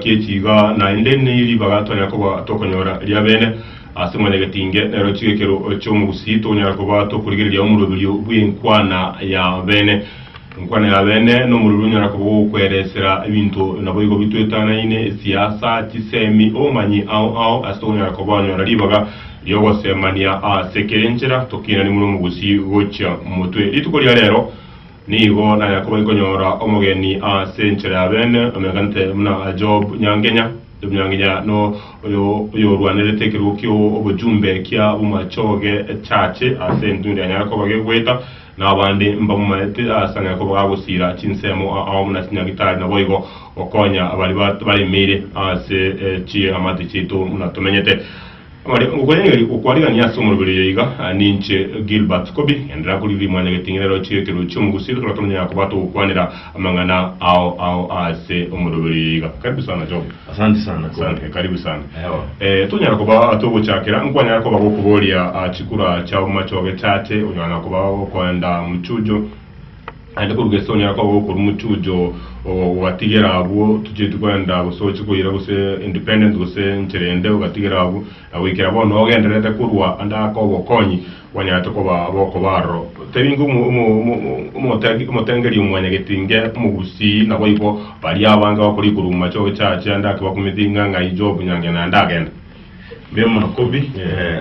Kichiga na indeni ribaga tonya ko tokonyora lyabene asimanya gatinge nero chigekero cy'omugusi tonya ko tokurigerya umurubiri bw'inkwana ya bene nkwana ya bene no mururunya ko kweresera ibintu nabo yigo bitwetana ine siasa kisemi omanyi au astonya ko banyora ribaga yogo semania sekerenchera tokina ni murugusi gocha mutwe litukolya rero nigo na yakobo ikonyora omugeni senchera bene omegante muna job nyangenya no yo rwanere tekero kyo obujumbe kya umachoge chache asendunde yakobo gegweta nabandi mbamumate asanga ko bagusira chinsemo aho muna sinyagitari nabo yigo okonya abali bari mire ase chi amati chito muna tumenyete Ngwengeri ukwariga ni asomo yiga ninche Gilbert Kobi endra kuri mwanya getingero chekero cy'umugusiro turatonya kubato ukwanira amangana ao ase umurubiri yiga karibu sana Job. Asante sana karibu sana tunyara kuba atobuchakira nkwanya ko bagokubolia chikura cha umachoge tate unyana kuba kwenda muchujo ande kurugesonya ko gukora umucujo watigera abo tuje twenda gusohoka kugira guse independent guse ncherende ugatigera abo awikira bono ogenderete kurwa anda ko bokonyi wanyata ko bako baro tebingu umotengeri umwanya getinge mugusi nabo ipo bali abanga bakuri kuruma cyo cyacha anda ko bakumitinga ngai Job nyange na ndagenda bemo nakobi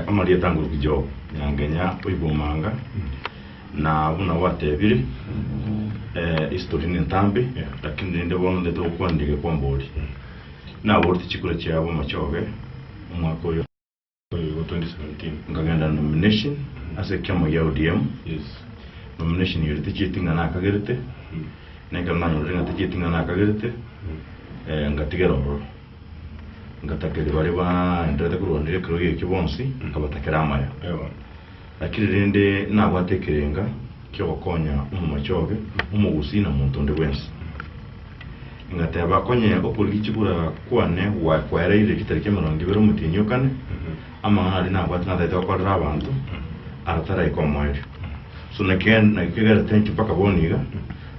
amali yatangu Job nyangenya uyibomanga na una watebiri history ntambi lakini ndio bono ndeto kwandike kwa mboli na worti chikura cyabo machoge umwaka yo 2017 ngagenda nomination ase kama ya ODM nomination yirite chitinga na kagerete neka nanyo ringa chitinga na kagerete ngatigero ngatakere bari ba ndete kurondere kuro yekibonsi kabatakera amaya lakini rende nagwatekerenga kyo konya umumachoge umugusi na muntu ndi wensi ngate abakonye okuri kigura kwane wa kwareire kitarike mirongo ibiri mutinyukane ama hari nagwatana daito kwa abantu aratara ikomwere so nakigera tenki paka boniga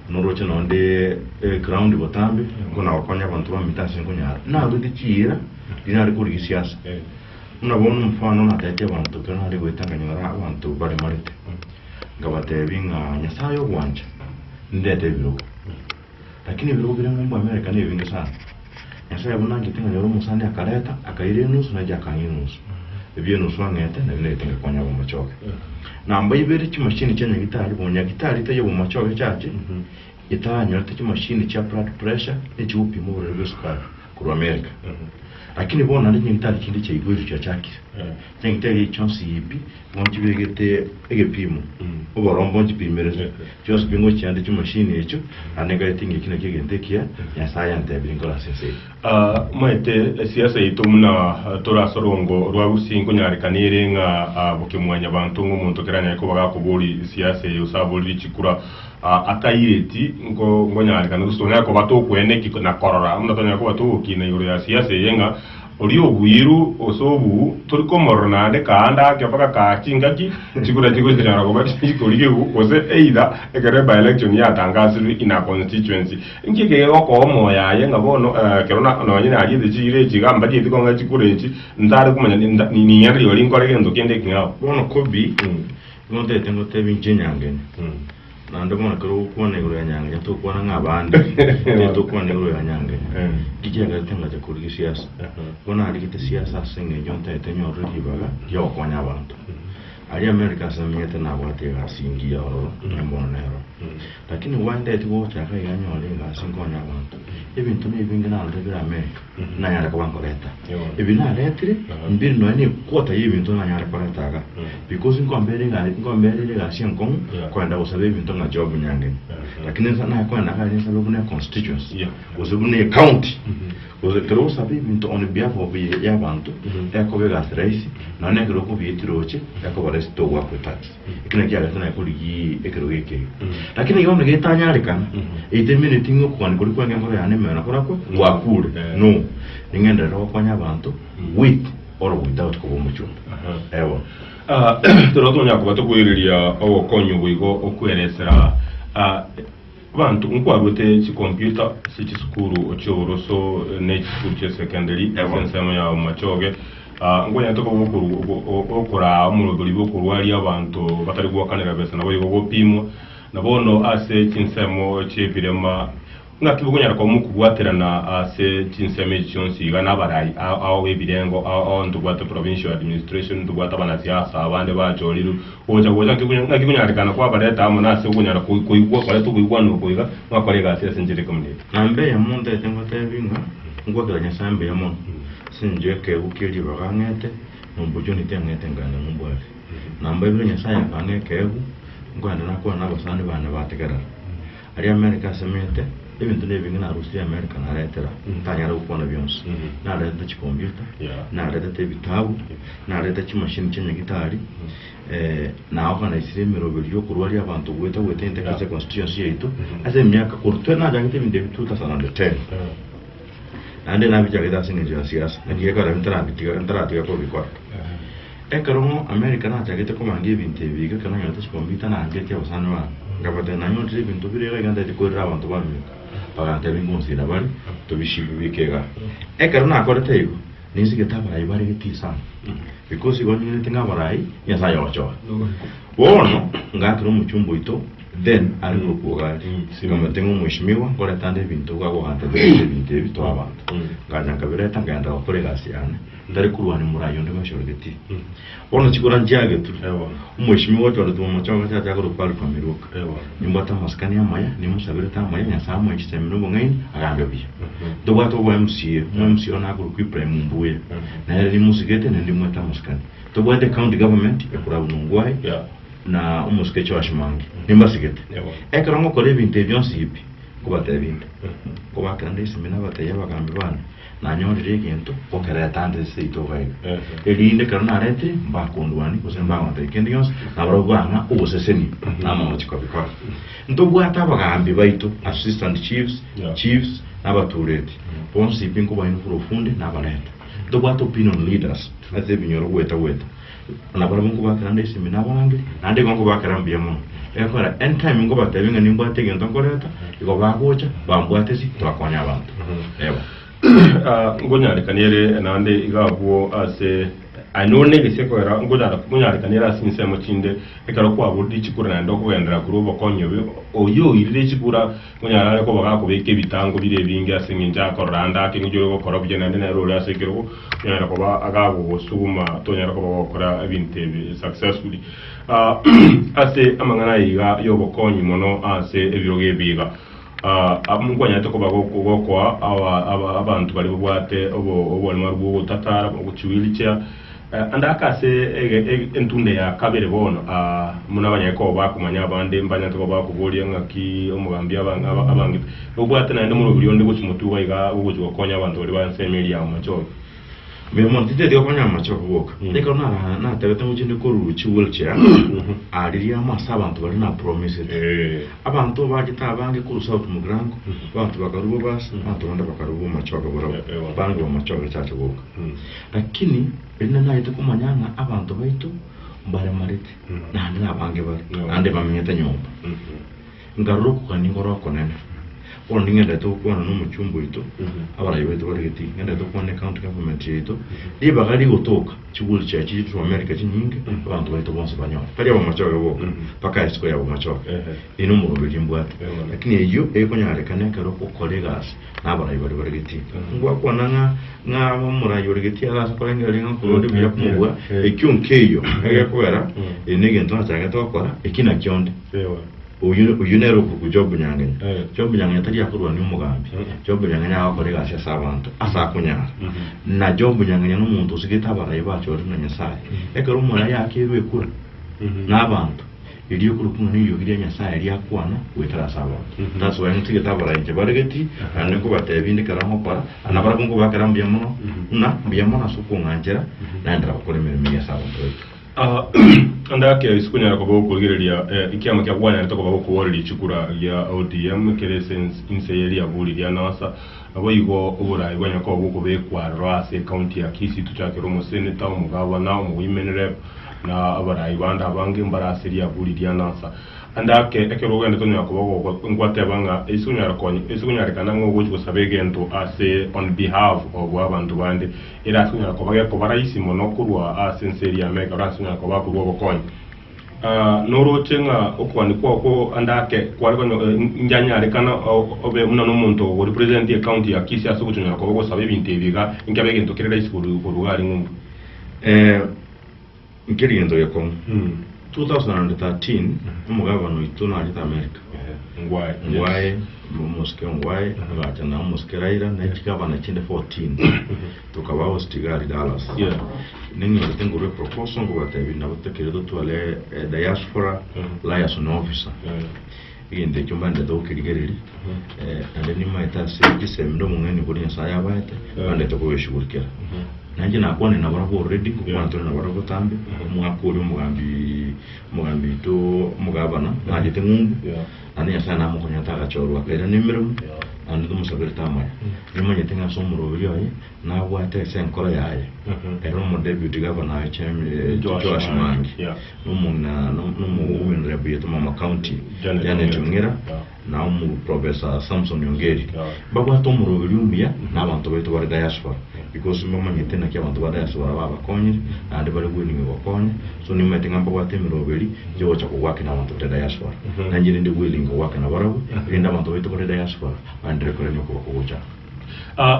noroche nonde ground botambi kuna wakonya abantu bamitasi nkunyara nagudi kira dinari kuri siasa unabona mfano na tete abantu kana ari gwetanganyira abantu bari marite ngabatebinga nyasayo gwanje ndete biruka lakini biruka biri mu Amerika ni bingi sana nyasayo bunange tinga yoro musande akaleta akaire nusu na jakanye nusu ebyo nusu angete na bine tinga kwanya mu machoke na mbaye bere ki machine cyanya gitari bonya gitari tayo mu machoke cyaje itanya te ki machine cya blood pressure ecyupimo urebe sukari ku Amerika lakini bona ndi ngitari kindi cyo igwiri cyo cyakira ngitari chance yipi bonji begete egepimo obarombo njipimereze cyose bingo cyande cyo machine echo anega tingi kina kigendekia ya science bingola sense maite siasa yitumuna tora sorongo rwa busingo nyarikanire nga bukimwanya abantu ngumuntu kiranya ko bagakuburi siasa yusaburi chikura atayireti ngo nyarikana gusonya ko batokwene na korora munatonya ko batokina yoro ya siasa yenga Olio buiru osobu turiko moronade kaanda kyapaka kachingaki chikura chikora ko bati kolike kose either egere by election ya tangaziru ina constituency nkike oko moya yenga bono kerona no nyina agize chire chigamba chiti konga chikurechi ndare kumanya ni yari yori nkore ngendo kende kinga bono kobi nonde tengo tebi njenyange nando mona kero kuone ngoro yanyange to kuona ngabandi to kuone ngoro yanyange kijega tenga cha kuri siasa bona ari kite siasa senge jonta etenyo ribaga yo kwanya abantu ari America samiyete na wate asingi ya oro mbona nero lakini wande tiwo chaka yanyo lenga singonya abantu ibintu n'ibingi na ndebera America na yara kwa koreta ibina letri mbiri no ni kota y'ibintu na yara koreta because ngombere ga sinkon kwenda usabe ibintu na job nyange lakini sana kwenda kali sababu na constituency uzubune county uzekero sabe ibintu on behalf of y'abantu yakobega raisi na negero ko bitiroche yakobara sto wa tax ikina kya gatana kuri ekero geke lakini yomwe getanyarikana 8 minutes ngo kwani kuri kwanga ngoro yane mena korako wakure no ningenda ro kwanya abantu with or without ko muchumba ewa turotonya kuba tukwirirya okonyo bwigo okweresera bantu nkwarote ci computer ci skuru ochoro so ne skuru ci secondary sensemo ya machoge ngonya to ko okura umurogori bokuru ali abantu batari gukanira bese nabo yigo pimo nabono ase cinsemo cipirema ngakibugonya ko mukubwaterana ase cinseme cyonsi gana barai aho ebirengo aho ndugwata provincial administration ndugwata banasiasa abande bajoriru oja ngakigunya rekana kwa bareta amo nase gunya ko igwa kwa to igwa no koiga ngakore ase senjere community nambe ya monde tengo tevinga ngwageranya sambe ya monde sinje ke ukiri bagangete mumbujoni tengete ngana mumbwali nambe ibyo nyasaya kange kebu ngwanda nakwa nabasani bana bategera ari America semete ibintu nebinga na Russia America na retera tanyara ukona byonse na reta ci computer na reta ibitabu na reta ci machine cyenye gitari na aho na isiremero byo kurwari abantu gweta inteka constituency yetu ase myaka kurtwe na jangite binde bituta sana de ande na bijaga da singe ya siasa ndiye kara ntara ko bikora ekaromo America na jagite ko mangi binte biga kana yata computer na ngete osana wa ngabate na nyo tri bintu bire ga ndate ko ra abantu ba para telingo sina bali to bishibu bikega ekarona akorete yuko nisi getaba ibari getisa because igoni tenga barai ya sayo ocho wono ngakiro mu cyumbo ito then ari kugali kama tengo mheshimiwa kora tande bintu kwa hante bintu bito abantu ngaja kabireta nganda okore gasiana ndari kurwani murayo ndo bashorogeti wono chikora njage tu mheshimiwa to ndo machanga cha ko kwali famiruka nimbata maskani ya maya nimusabireta maya nyasamo ikisemino bongaini agambe bi ndo bato wa MC ona ko kwipre mumbuye na yari musigete ndi mwata maskani to bwate county government ekura bunungwai na umuskete wa shimangi nimbasigete ekarongo kore binte byonsi ipi kubata binte kubakande semina bataya bagambe bana na nyorire gento kokera tande seito vai elinde karona rete bakondwani kusemba wante kendions na barogwana ubuseseni na mamochi kwa bikora ndobwata bagambe baito assistant chiefs n'abatureti bonsi pinko bayino profunde n'abaleta ndobwata opinion leaders ate binyoro weta na barabungu bakarande semina banange nande gongo bakarambye mo ekora anytime ngo batabenga nimbo ategenda ngoreta iko bakocha bambwatesi twakonya abantu ngonya kanere nande igabo ase anone gisekora ngonya kanere asinse mu kinde ekaro kwa budi chikura ndo kugendera kurubo konyobe oyo irire chikura ngonya rare ko baka kubeke bitango bire bingi asinge nja koranda kinjuro ko korobye nande na role asekero ngonya ko ba agabo bosuma tonya ko bakora ibinte successfully ase amangana yiga yobo konyi mono ase ebiroge biga amungwanya to kubagokwa abantu bari bwate obo marwo tatara okuchiwilicha andakase entunde ya kabere bono munabanya ko bakumanya abande mbanya to bakuboliye ngaki omugambi abangi obwate na ndimo bulionde guchimutu waiga ugukonya abantu bari bansemeli ya macho be montite de konya macho kuboka ndiko na tebete mujinde ko ruchi wheelchair ariya masa abantu bari na promise abantu bagita abange ku South Mugrango abantu bakarubo basi abantu banda bakarubo macho akabora bange macho gachacho boka lakini bena na ite kumanyanga abantu baitu bare marite na ndina abange bari ande bamenyeta nyomba ngaruko kaningoro konene on ngenda to kwa no muchumbo ito abara yebeto barigeti ngenda to kwa county government ito liba gali gotoka chigulu cha chitu America chinyinge abantu baito bonse banyo pali abo machoga bo paka isiko yabo machoga ino mu bimbwate lakini iyo ekonyare kaneka ro ko collegas nabara yebari barigeti ngwa kwa nga mura yorigeti ala sakora ngere nga kurode bya kumugwa ekyonkeyo egakwera enegento atanga to akora ekina kyonde uyunero ku job nyangenya job nyangenya tari yakurwa ni umugambi job nyangenya abakorega ase sabantu asakunyara na job nyangenya n'umuntu usigeta barayi bacho na nyasaye ekero umura yakirwe kura n'abantu iriyo kurukumwe niyo giriya nyasaye ari yakwana wetara sabantu that's why ntigeta barayi je barigeti aneko batebinde karamo para anabara kungo bakarambye muno na biyamona sukungangera nandira bakora imirimo ya sabantu andake isikunyara ko bokugireria ikiama kya bwana natoko bokuworeri chikura ya ODM keresens inseyeri ya buli ya nasa abayigo ubura ibanya ko bokubekwa rase county ya Kisitu cyake romo senator umugaba na women rep na abarayi banda abange mbaraseri ya buli ya nasa andake ekero gende tonya kubogo ngwate banga isunyara kana ngo gujo sabegento ase on behalf of abantu bande era sunya ko bage ko baraisi monokurwa asenseri America rasunya ko bakurwa bokonyi noro chenga okwani ko andake kwali njanyare kana obe muno n'omuntu wo represent the county ya Kisii aso kutunya ko bogo sabe binte biga nkabegento kirera isikuru ko rugari ngumbu nkirigendo yako 2013 umugabano ituna alita America ngwaye muske ngwaye bacha na muske raira na chikabana chinde 14 tukaba hostigari Dallas ningi ngure proposal ngo batabi na butekere dutwale diaspora liaison officer inde cyumbande do kirigereri ande ni maita se ndo mungeni kuri nsaya bate bande to kubeshurikira nanje nakone na barabo already kubantu na barabo tambe mwakuri mugambi to mugabana naje tengungu ani yasana mu kunyata chorwa kaira nimero andi tumusabira tamaya nimanye tenga somuro byoye na bwate senkora yaye ero mu deputy governor Josh Mangi numuna numu rebu yetu mama county Janet Mungira na umu professor Samson Yongeri bagwa tomuro byumya n'abantu betu bari diaspora because mama nyitena kya abantu bari diaspora baba konye andi bari gwini bakonye so nimanye tenga bagwa temiro beri jo cha kuwake na abantu bari diaspora nanjye ndi willing kuwake na barabu enda abantu betu bari diaspora andre kore nyoko kuja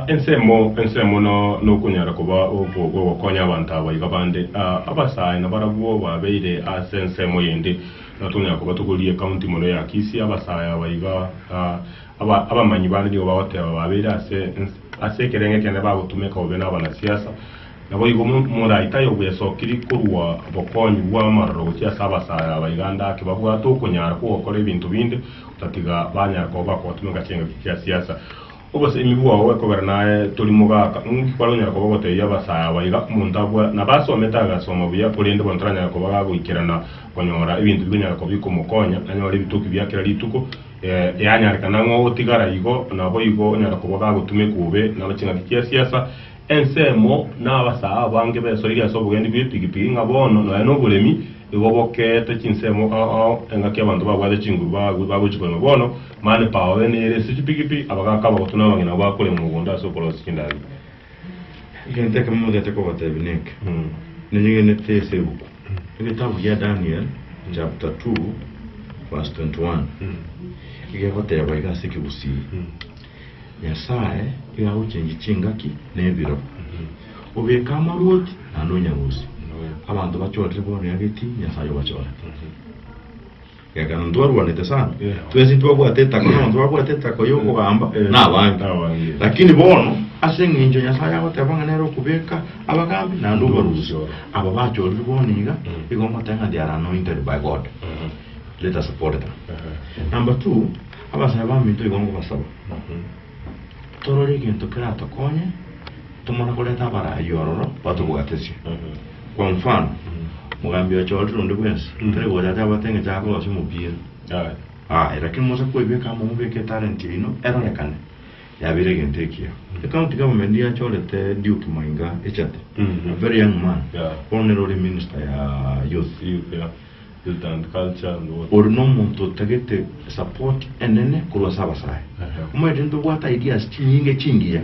ensemo no kunyara kuba okonya abantu abayiga bande abasai na barabu babeire asensemo yende natunya kuba tuguliye county mono ya Kisii abasai abayiga abamanyi bandi ngo bawateba babeire asekerenge kene bagutumeka obena abana siasa nabo yigo mura itayo bwesokiri kurwa bokonyi bwa marro cya sabasai abayiganda ke bavuga to kunyara ko okora ibintu binde utatiga banyara ko bakotumeka cyenga cya siasa obose imibuwa wowe ko bernaye tuli mugaka nkwalonyara ko bogote yabasaya abayiga mundabwa nabasometa gasoma buya polende bontranya ko bagwikirana konyora ibintu binyara ko bikomukonya anyora ibituki byakira lituko yanyara kana ngo tigara yigo nabo yigo nyara ko bagagutume kube nabakinga kiasiasa ensemo n'abasaya bange besorira so bugendi bipigipigi ngabono no bulemi iwoboke tekinsemo engaki abantu bagwade chingu baguchikona bono mane pawe nere sichipigipi abagaka bagotuna bangina bakole mu Buganda so kolo sikindari igente kama de teko batabinek ninyi ne tese buku igitabu ya Daniel chapter 2 verse 21 igavote yabaga sikibusi Nyasaye yawuchengi chingaki nebiro ubekama roti anonya busi abantu bachorere bone yagiti Nyasaye bachora yakana ndwarwa nete sana twezi twagwateta ko abantu bagwateta ko yoko gamba nabandi lakini bono asenginjo Nyasaye abatebanga nero kubeka abagambi na ndugo ruzo aba bachorere bone yiga igomba tanga they are anointed by God let us support them number 2 abasaba baminto igomba basaba torori kintu kirato konye tumona kuleta bara yororo batugwatesi kwa mfano mugambi wa chorero rundi bwese turego jata batenge chako basimupira lakini moza kwebeka mu beke talent ino eronekane yabire gentekia the county government ya chorete Duke Mainga echate a very young man honorary minister ya youth and culture or no muntu tagete support enene kulwa sabasai umwe ndo wata ideas nyingi chingia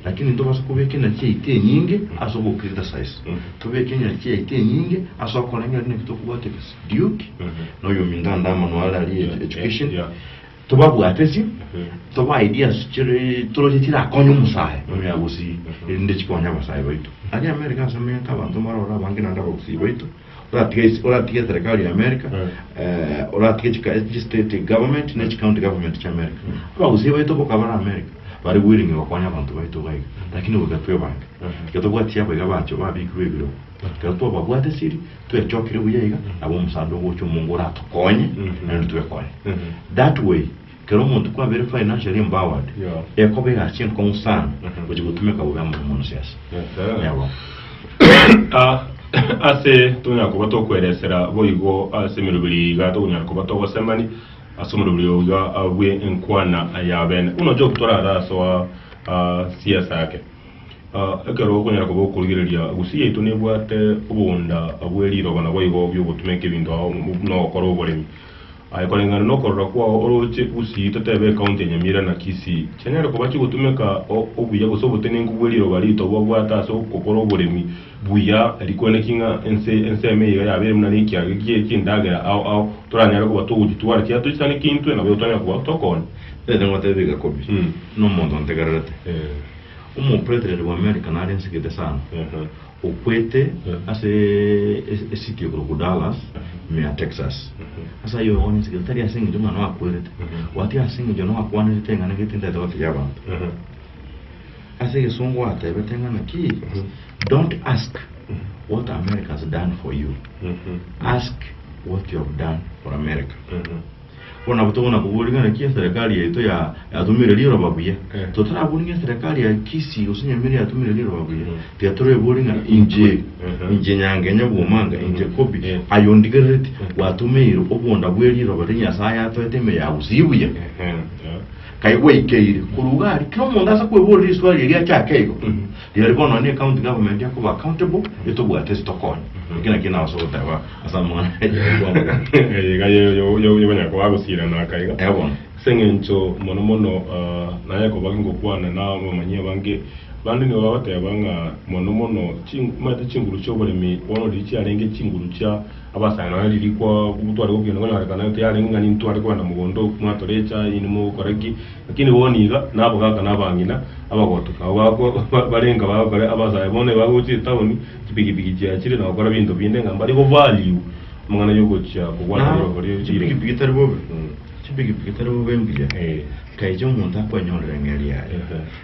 lakini ndo basa kubeke na chite nyingi asobo criticize tubeke nya chite nyingi asoko lenga ne kutokuwate Duke no yominda ndama no ali education tubabu atesi tuba ideas chire toloje tira konyo musahe ya usi inde chikonya basai baitu ali America samenta bantu marora bangina ndabo kusi baitu ora tige serikali ya America ora tige state government na county government ya America aba usiba ito bokabara America bari willing wakwanya abantu baito bayi lakini ugatwe bank gatobwa tiabo gabacho babikubiro gato babwate siri twechokire buyiga abo musando gocho mungura tukonye na twekone that way kero muntu kwa very financially empowered ekobe gachin concern kuji gutumeka bugamba mu siasa yabo ase tunya ko bato kweresera boyigo ase mirubiri gato kunya ko bato gosemani asumurubiri oga abwe enkwana ayabene uno jo kutora raso siasa yake ekero kunya ko bokuligireria gusiye to nebwate ubunda abweriro bana boyigo byo gutumeka ibintu no koro bolemi aikolengana nokorora kwa oroche usito tebe county Nyamira na Kisii chenera ko bachi gutumeka obuya gusobute n'ingubweliro barito bwagwata so kokoro buremi buya rikwene kinga ense meiga yabere muna nikiage kindagera au turanyara ko batugutwara kiatu cyane kintu na botanya ko tokon ngote biga kobi no mondo ntegarate umu president wa America na arense kete sana ukwete ase sitio ko Dallas mea Texas asa yo oni secretary asinga joma no akwete wati asinga jono akwane tenga ngetinda dawati yaba ase gesongo ate betenga na ki don't ask what America has done for you ask what you have done for America Ona butona kubulinga na kia serikali yetu ya atumire liro babuye totara bulinga serikali ya Kisii usinya miri atumire liro babuye teatro bulinga inje nyange nyabumanga inje kobi ayondigereti watumire obonda bweliro barinya saya tweteme ya usibuye kaiwe ikeire kurugari kino monda sa kwebulira iswali ya cyakego yari bono ne county government yako accountable etobwa test tokon kina wasota wa asamwana yo banya ko agusira na kaiga ebon sengencho mono naye ko bagingo kwana na manyie bange bandi ni wabata yabanga mono chinguru cyo baremi wono richi arenge chinguru cha abasana riri kwa gutwara ko kino ngana kana yarenga ni ntware kwa na mugondo mwatorecha inimo koragi lakini woniga nabo kaka nabangina abagotoka wako barenga bagore abazaye bone baguti town kipigipigi cya kire na gukora bintu binde ngamba ariko value mwana yugo cya kugwana rero kipigipigi tarbo kipigipigi tarbo bembiya kaijo umuntu akwanyolera ngeri yayo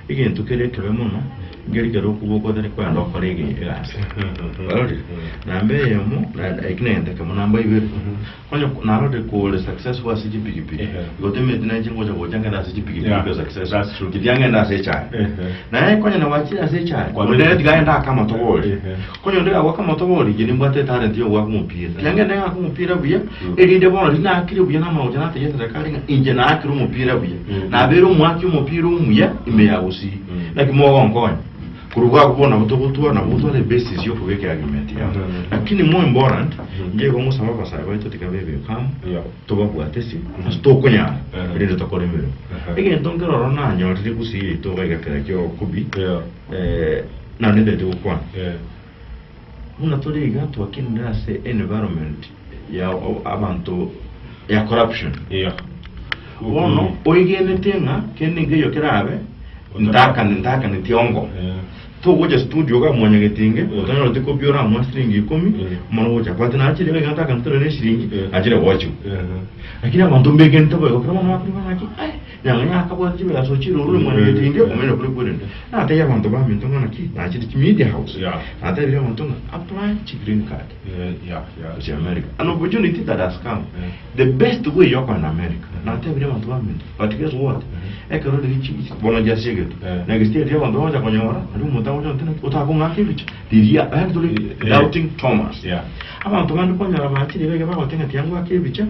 ikintu kerekere muno ngeri gero kuboko dare kwa ndo korege egase barori nambe yemo na ikinende kama namba ibere konyo narode ko le success was jipigipigi godeme dinaje ngoja gojanga na jipigipigi success that's true kidyanga na secha na konyo na wachira secha kwa ndo digaenda kama tobori konyo ndo wakama tobori gini mbate talent yo wakumupira yanga na akumupira buya erinde bono lina akiri buya na mauja na teyesa kalinga inje na akiri umupira buya na bero mwaki umupira umuya ime ya usi like mwogo nkonyo kuruga kubona butobutua na butwa the basis yo kubeka argument ya lakini more important nje ko musaba basaba baito tikabebe kam toba kuatesi stokonya rinde tokore mero ege ndongero rona nyorire kusi to ga kera kyo kubi na nende de kwa una toriga to akinda se environment ya abantu ya corruption Ono oigene tenga keninge yo kerabe ndaka ni tiongo to goja studio ga mwanya getinge otano te kopiora mastering 10 mono goja patina achire ga ndaka ntoro ne shiringi achire wachu lakini abantu mbegen to go kama na akri bana ki ai nyanga akabwa tibe aso chiro ru mwanya getinge omene kule kule na te ya abantu ba minto ngana ki na achire media house na te ya abantu apply to green card to America an opportunity that has come the best way you can America na te ya abantu ba minto but guess what ekero de chi bona jasige na gestia ya abantu ba konyora ari utakunga kibicho diria actually doubting Thomas abantu bandi konyara batiri bege bagotenga tiyangu akibicha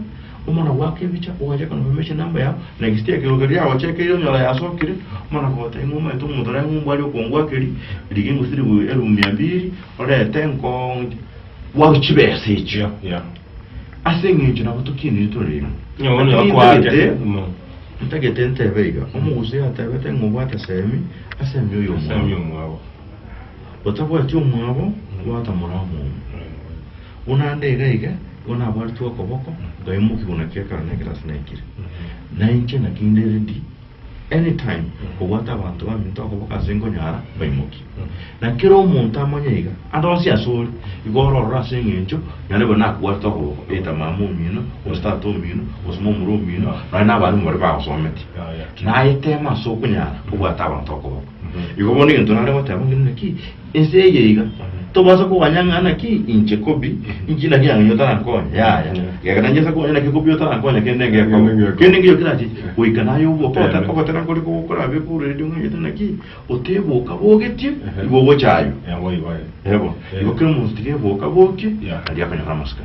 umona wake bicha uwaje confirmation number ya next year kirogari ya wacheke yo nyala ya sokire umona kote nguma eto mudara ngumwali okongwa kiri ligingo siri bu 1200 ore tenko wa chibese icho asengi na butukini torega nyono akwate ntagete ntebega umuguzi atabete ngubata asemi yo mwabo batakuwa tio mwabo wata muramu unandega una bartu okoboko gaimuki unakeka na grass nakiri na inche na kinderedi anytime kuwata abantu baminto okoboko azingo nyara gaimuki na kiro umuntu amanyega adosi asuri igoro rasengencho nyane bona kuwata okoboko eta mamu mino ostato mino osmomuro mino na bali mu bari basometi na itema sokunyara kuwata abantu okoboko igoboni into nare wataba nginaki enseyega tobaza ko wanyanga ki inche kobi injila kyanga yotara konya ya kananje ko nyana kikobi yotara konya kenenge ko kenenge yokiraje uikana yo bo pota ko tana ko ko kora be pure radio ngitana ki otebo kabogetie ibo chayo yebo ibokero mustike bo kaboke ali akanya kamaska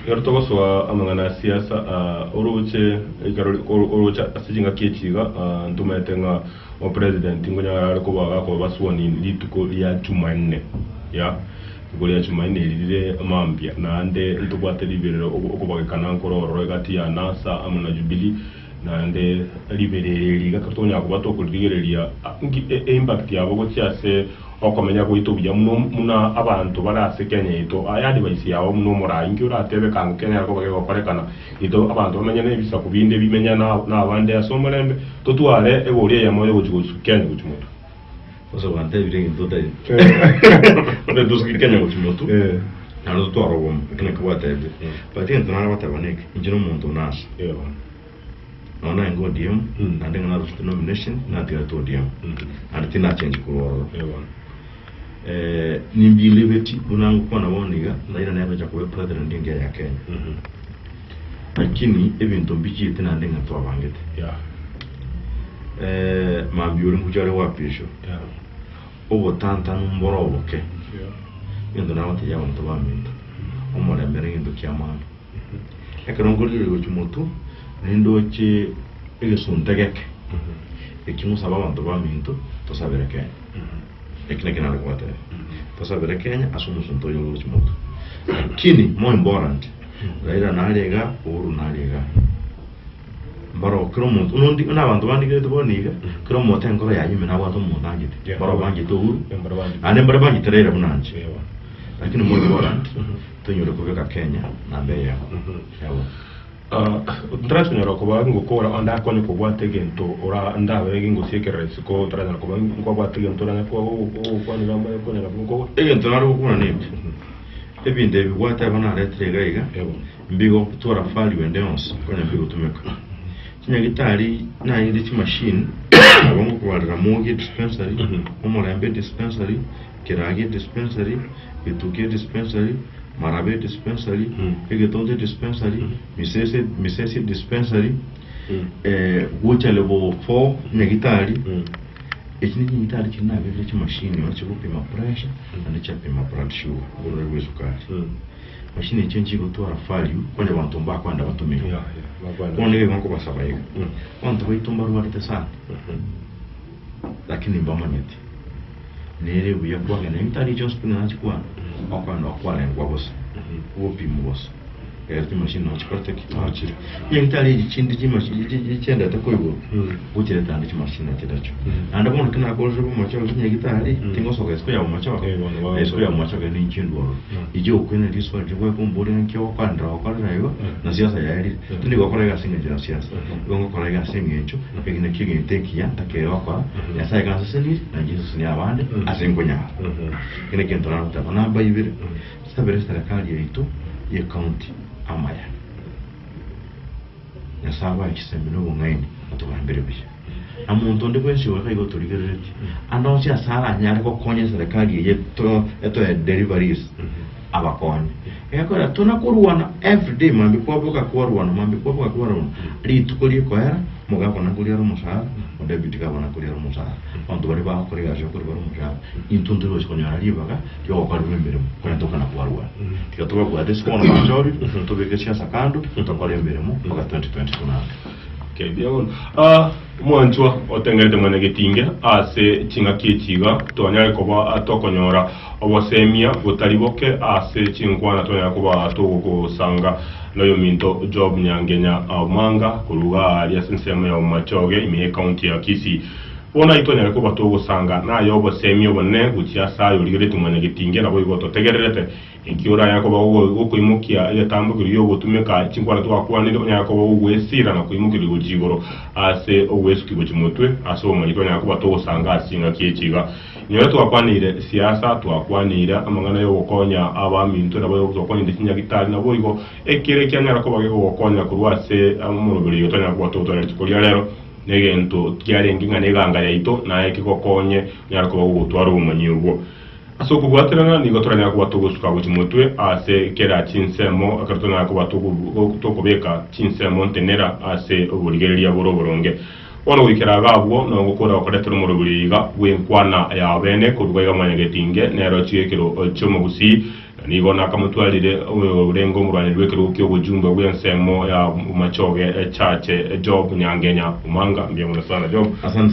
yarutogoswa amangana siasa uruche uruche asijinga kichiga ntumetenga o president ngonya ariko baga ko baswoni lituko ya Jumanne kugolia chumaine lile mambia na ande ntubwate libero okubagekana nkororo gati ya NASA amuna Jubilee na ande libereri gakatonya kubato kuligereria impact yabo gotyase okomenya ko itubya muna abantu barase Kenya ito ayandi bayisi yawo muno murangi uratebe kangu Kenya ko bageko korekana ito abantu bamenya nebisa kubinde bimenya na abande asomolembe totware egoriye yamoyo gochugosu Kenya gochumoto oso bante bire ntoda ore doski Kenya gochumoto nalo twaro bom kene kwatebe pati ntana watabanek injino muntu nas ona ngo DM na ndenga na roster nomination na tira to DM and tina change ko nimbi liberty bunangu kwa na woniga na ina nebe cha kuwe president ndinge ya Kenya lakini ebintu mbiki tina ndenga to abangete mambiuri mujare wa pisho obo tanta numboro oboke yendo na wati ya wantu baminto omora mbere ndo kyamana ekarongolire go chumoto nendo che egesuntegeke ekimusaba abantu baminto tosabere Kenya ekine na kwata tosabere Kenya asumusunto yo go chumoto lakini more important raira nalega oru nalega baro kromo unondi na abantu bandike tuboniga kromo tenkoro yanyime na abantu munangite baro bangite uru ane baro bangite rera bunanje lakini more important tunyore kubeka Kenya na mbeya yawo Trasonyora kuba ngukora anda konye kubwate gento ora ndawe ngusiekerere siko trasonyora kuba ngubwate gento ranga kwa ni bamba konye ngako egento naro kuna nebi ebinde bigwata bana retrega iga mbigo tora fali wendeons konye mbigo tumeka kinya gitari na yindi machine abongo kubalira mogi dispensary omolembe dispensary kiragi dispensary bituke dispensary Marabe dispensary, Egetonte dispensary, Misesi dispensary, Wucha level 4 nyagitari. Ekini nyagitari kina vile chi machine wacha kupima pressure and cha pima blood sugar ule wezo kati. Machine change go to value kwani abantu mbakwanda batumira. Onege nko basabaye. Wantu bitumba ruwate sana. Lakini mbamanyete. Nere buya kwa ngene ntari just na chikwa okwana okwala ngwabos wopi mubos eti machine no chikarte kitachiri yentari chindi chimashini chenda takoibo utire tandi chimashini chidacho anda bona kana gozo macho nyagitari tingo soka esko ya macho esko ya macho ni chindu ijo kwene diswa jwe kumburi nkyo kwandra okwana yo na siasa ya eri tuni go kolega singe jira siasa gongo kolega singe echo pegine kige teki ya takeo kwa ya sai ganza seni na Jesus ni abande asengonya kene kentra na bayibire sabere serikali yetu ye county amaya ya saba ikisemino bongaini atubambere bisha amuntu ndi kwenshi wakayigo tuligereti ando cia sala nyare ko konye serikali yeto deliveries abakonye yakora tunakuruwana every day mambi kwaboka kuruwana litukolie kwera mugakona kulia rumusara odebiti kabona kulia rumusara bantu bari bakorega cyo kuri rumusara intundu rose konyara libaga yo kwa rwembere kwa tokana kuruwana tikatoka kwa descon majori tobeke siasa kando tokole mbere mu kwa 2020 tunanga okay bien mwanchwa otengerete mwanegetinge ase chinga kichiga tonyare kuba atokonyora obosemia butaliboke ase chingwana tonyare kuba atogosanga noyo minto job nyangenya amanga kuruga ali asensema ya umachoge ime county ya Kisii ona itonyare kuba togosanga nayo obosemia bone guchiasa yo ligere mwanegetinge nabo igoto tegererete ikiora yako bawo kuimukia yatambuka yo gutumeka chingwana twakwanire onyako bawo gwesira na kuimukira gujigoro ase ogwesuki bukimutwe ase omanyiko nyako batogosanga asinga kichiga niyo twakwanire siasa twakwanire amangana yo gukonya abaminto nabo yo gukonya ndikinya gitari nabo igo ekire kyanyara ko bagego gukonya kurwase amurubiri yotonya ko batogotona chikolia lero negento kyarenginga neganga yaito na ekikokonye nyarako bawo gutwara ubumanyi ubwo aso kugwaterana nigo turanya ko batogosuka bukimutwe ase kera chinsemo akartona ko batokobeka chinsemo ntenera ase obuligeri ya boroboronge ono wikera gabwo no gukora okoretera mu rubiriga wenkwana ya bene kurwega mwanyegetinge nero chiyekero chomo gusi nigo nakamutwalire urengo murwane rwekero kyo bujumbe bwensemo ya machoge chache job nyangenya umanga mbye munasana job asante.